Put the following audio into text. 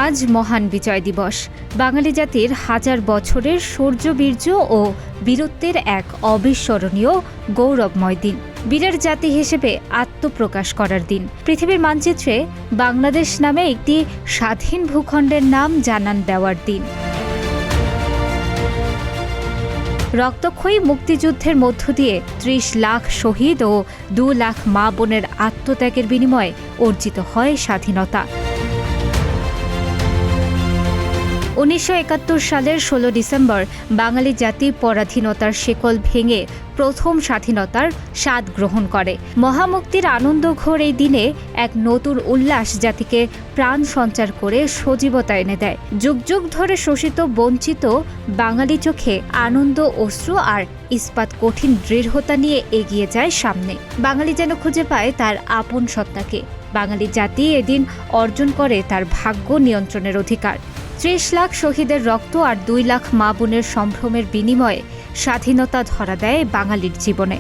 আজ মহান বিজয় দিবস। বাঙালি জাতির হাজার বছরের শৌর্যবীর্য ও বীরত্বের এক অবিস্মরণীয় গৌরবময় দিন। বীরের জাতি হিসেবে আত্মপ্রকাশ করার দিন। পৃথিবীর মানচিত্রে বাংলাদেশ নামে একটি স্বাধীন ভূখণ্ডের নাম জানান দেওয়ার দিন। রক্তক্ষয়ী মুক্তিযুদ্ধের মধ্য দিয়ে ৩০ লাখ শহীদ ও ২ লাখ মা বোনের আত্মত্যাগের বিনিময়ে অর্জিত হয় স্বাধীনতা। ১৯৭১ সালের ১৬ ডিসেম্বর বাঙালি জাতি পরাধীনতার শেকল ভেঙে প্রথম স্বাধীনতার স্বাদ গ্রহণ করে। মহামুক্তির আনন্দঘোর এই দিনে এক নতুন উল্লাস জাতিকে প্রাণ সঞ্চার করে সজীবতা এনে দেয়। যুগ যুগ ধরে শোষিত বঞ্চিত বাঙালি চোখে আনন্দ, অশ্রু আর ইস্পাত কঠিন দৃঢ়তা নিয়ে এগিয়ে যায় সামনে। বাঙালি যেন খুঁজে পায় তার আপন সত্তাকে। বাঙালি জাতি এদিন অর্জন করে তার ভাগ্য নিয়ন্ত্রণের অধিকার। ৩০ লাখ শহীদের রক্ত আর ২ লাখ মা বোনের সম্ভ্রমের বিনিময়ে স্বাধীনতা ধরা দেয় বাঙালির জীবনে।